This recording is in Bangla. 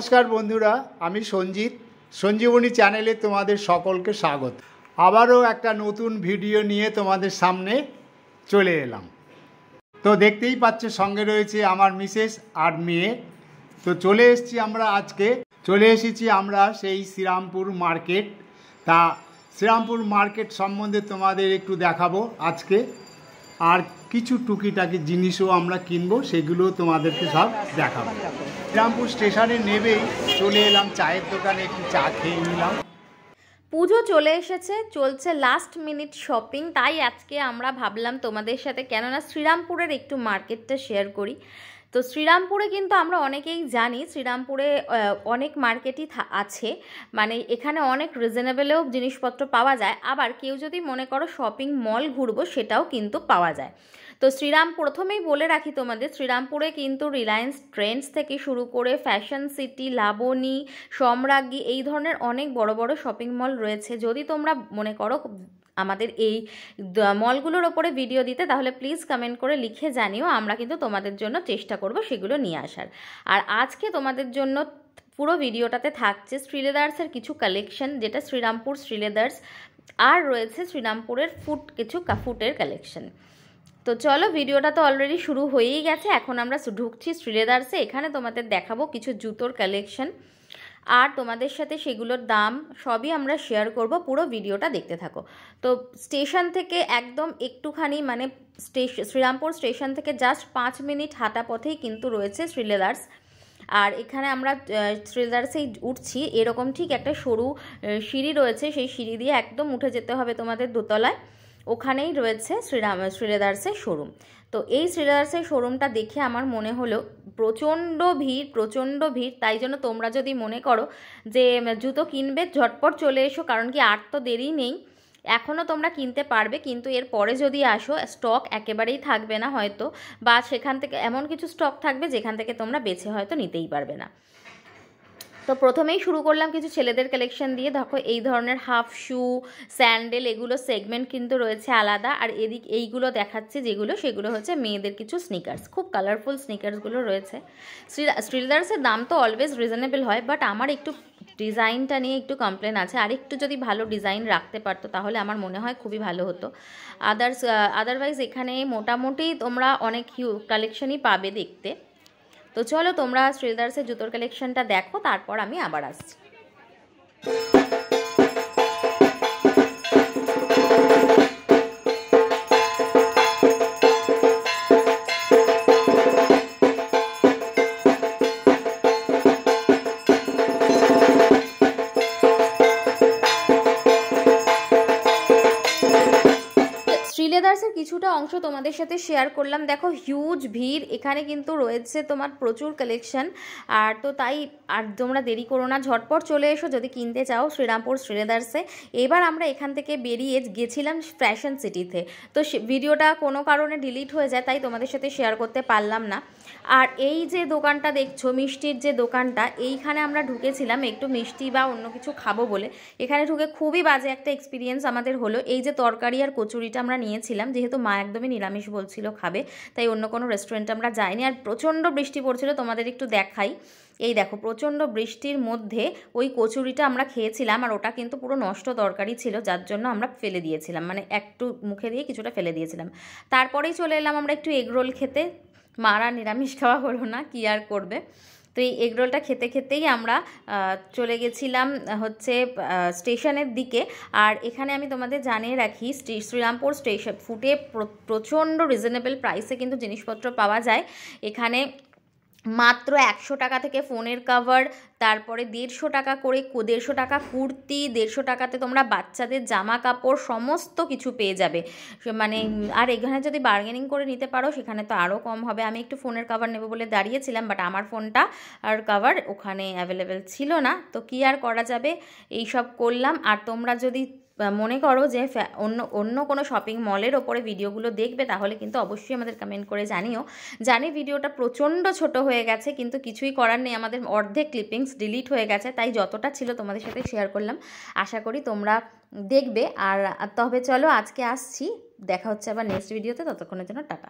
নমস্কার বন্ধুরা, আমি সঞ্জিত। সঞ্জীবনী চ্যানেলে তোমাদের সকলকে স্বাগত। আবারও একটা নতুন ভিডিও নিয়ে তোমাদের সামনে চলে এলাম। তো দেখতেই পাচ্ছ সঙ্গে রয়েছে আমার মিসেস আর মেয়ে। তো চলে এসেছি আমরা সেই শ্রীরামপুর মার্কেট। তা শ্রীরামপুর মার্কেট সম্বন্ধে তোমাদের একটু দেখাবো আজকে, আর কিছু টুকিটাকি জিনিসও আমরা কিনবো, সেগুলো তোমাদেরকে সব দেখাবো। শ্রীরামপুর স্টেশনে নেবেই চলে এলাম চায়ের দোকানে, একটু চা খেয়ে নিলাম। পুজো চলে এসেছে, চলছে লাস্ট মিনিট শপিং। তাই আজকে আমরা ভাবলাম তোমাদের সাথে, কেননা শ্রীরামপুরের একটু মার্কেটটা শেয়ার করি। তো শ্রীরামপুরে কিন্তু আমরা অনেকেই জানি, শ্রীরামপুরে অনেক মার্কেটই আছে, মানে এখানে অনেক রিজনেবলেও জিনিসপত্র পাওয়া যায়। আবার কেউ যদি মনে করো শপিং মল ঘুরবো, সেটাও কিন্তু পাওয়া যায়। তো প্রথমেই বলে রাখি তোমাদের, শ্রীরামপুরে কিন্তু রিলায়েন্স ট্রেন্ডস থেকে শুরু করে ফ্যাশন সিটি, লাবণী, সম্রাজ্ঞী, এই ধরনের অনেক বড় বড় শপিং মল রয়েছে। যদি তোমরা মনে করো আমাদের এই মলগুলোর ওপরে ভিডিও দিতে, তাহলে প্লিজ কমেন্ট করে লিখে জানিও, আমরা কিন্তু তোমাদের জন্য চেষ্টা করব সেগুলো নিয়ে আসার। আর আজকে তোমাদের জন্য পুরো ভিডিওটাতে থাকছে শ্রীলেদার্সের কিছু কালেকশন, যেটা শ্রীরামপুর শ্রীলেদার্স, আর রয়েছে শ্রীরামপুরের কিছু ফুটের কালেকশন। তো চলো, ভিডিওটা তো অলরেডি শুরু হয়েই গেছে। এখন আমরা ঢুকছি শ্রীলেদার্সে। এখানে তোমাদের দেখাবো কিছু জুতোর কালেকশন, আর তোমাদের সাথে সেগুলোর দাম সবই আমরা শেয়ার করব। পুরো ভিডিওটা দেখতে থাকো। তো স্টেশন থেকে একদম একটুখানি, মানে শ্রীরামপুর স্টেশন থেকে জাস্ট 5 মিনিট হাঁটা পথেই কিন্তু রয়েছে শ্রীলেদার্স। আর এখানে আমরা শ্রীলেদার্সেই উঠছি, এরকম ঠিক একটা সরু সিঁড়ি রয়েছে, সেই সিঁড়ি দিয়ে একদম উঠে যেতে হবে তোমাদের দোতলায়। ওখানেই রয়েছে শ্রীলেদার্সের শোরুম। তো এই শ্রীলেদার্সের শোরুমটা দেখে আমার মনে হলো প্রচণ্ড ভিড়। তাই জন্য তোমরা যদি মনে করো যে জুতো কিনবে, ঝটপট চলে এসো, কারণ কি আর তো দেরি নেই, এখনও তোমরা কিনতে পারবে। কিন্তু এর পরে যদি আসো, স্টক একেবারেই থাকবে না হয়তো, বা সেখান থেকে এমন কিছু স্টক থাকবে যেখান থেকে তোমরা বেছে হয়তো নিতেই পারবে না। তো প্রথমেই শুরু করলাম কিছু ছেলেদের কালেকশন দিয়ে। দেখো এই ধরনের হাফ শু, স্যান্ডেল, এগুলো সেগমেন্ট কিন্তু রয়েছে আলাদা। আর এইগুলো দেখাচ্ছে যেগুলো, সেগুলো হচ্ছে মেয়েদের কিছু স্নিকার্স, খুব কালারফুল স্নিকার্সগুলো রয়েছে। শ্রীলেদার্সের দাম তো অলওয়েজ রিজনেবল হয়, বাট আমার একটু ডিজাইনটা নিয়ে একটু কমপ্লেন আছে। আর একটু যদি ভালো ডিজাইন রাখতে পারতো তাহলে আমার মনে হয় খুবই ভালো হতো। আদারওয়াইজ এখানে মোটামুটি তোমরা অনেক কালেকশনই পাবে দেখতে। তো চলো তোমরা শ্রীলেদার্সের জুতোর কালেকশনটা দেখো, তারপর আমি আবার আসছি। শ্রীলেদার্সের কিছুটা অংশ তোমাদের সাথে শেয়ার করলাম। দেখো হিউজ ভিড়, এখানে কিন্তু রয়েছে তোমার প্রচুর কালেকশন। আর তো তাই আর তোমরা দেরি করো না, ঝটপট চলে এসো যদি কিনতে চাও শ্রীরামপুর শ্রীলেদার্সে। এবার আমরা এখান থেকে বেরিয়ে গেছিলাম ফ্যাশন সিটিতে। তো ভিডিওটা কোনো কারণে ডিলিট হয়ে যায়, তাই তোমাদের সাথে শেয়ার করতে পারলাম না। আর এই যে দোকানটা দেখছো, মিষ্টির যে দোকানটা, এইখানে আমরা ঢুকেছিলাম একটু মিষ্টি বা অন্য কিছু খাবো বলে। এখানে ঢুকে খুবই বাজে একটা এক্সপিরিয়েন্স আমাদের হলো। এই যে তরকারি আর কচুরিটা আমরা নিয়েছিলাম, যেহেতু মা একদমই নিরামিষ বলছিল খাবে, তাই অন্য কোনো রেস্টুরেন্টে আমরা যাইনি। আর প্রচণ্ড বৃষ্টি পড়ছিল, তোমাদের একটু দেখাই। এই দেখো, প্রচণ্ড বৃষ্টির মধ্যে ওই কচুরিটা আমরা খেয়েছিলাম, আর ওটা কিন্তু পুরো নষ্ট তরকারি ছিল, যার জন্য আমরা ফেলে দিয়েছিলাম, মানে একটু মুখে দিয়ে কিছুটা ফেলে দিয়েছিলাম। তারপরেই চলে এলাম আমরা একটু এগরোল খেতে। মারা নিরামিষ খাওয়া হলো না, কি আর করবে। তো এই এগরোলটা খেতে খেতেই আমরা চলে গেছিলাম হচ্ছে স্টেশনের দিকে। আর এখানে আমি তোমাদের জানিয়ে রাখি, শ্রীরামপুর স্টেশন ফুটে প্রচণ্ড রিজনেবল প্রাইসে কিন্তু জিনিসপত্র পাওয়া যায়। এখানে মাত্র 100 টাকা থেকে ফোনের কভার, তারপরে 150 টাকা করে 150 টাকা কুর্তি, 150 টাকাতে তোমরা বাচ্চাদের জামা কাপড় সমস্ত কিছু পেয়ে যাবে। মানে আর এখানে যদি বার্গেনিং করে নিতে পারো সেখানে তো আরও কম হবে। আমি একটু ফোনের কভার নেবো বলে দাঁড়িয়েছিলাম, বাট আমার ফোনটা আর কভার ওখানে অ্যাভেলেবেল ছিল না। তো কি আর করা যাবে, এই সব করলাম। আর তোমরা যদি মনে করো যে অন্য কোনো শপিং মলের ওপরে ভিডিওগুলো দেখবে, তাহলে কিন্তু অবশ্যই আমাদের কমেন্ট করে জানিও। জানি ভিডিওটা প্রচণ্ড ছোট হয়ে গেছে, কিন্তু কিছুই করার নেই, আমাদের অর্ধেক ক্লিপিংস ডিলিট হয়ে গেছে, তাই যতটা ছিল তোমাদের সাথে শেয়ার করলাম। আশা করি তোমরা দেখবে। আর তবে চলো আজকে আসছি, দেখা হচ্ছে আবার নেক্সট ভিডিওতে, ততক্ষণের জন্য টাটা।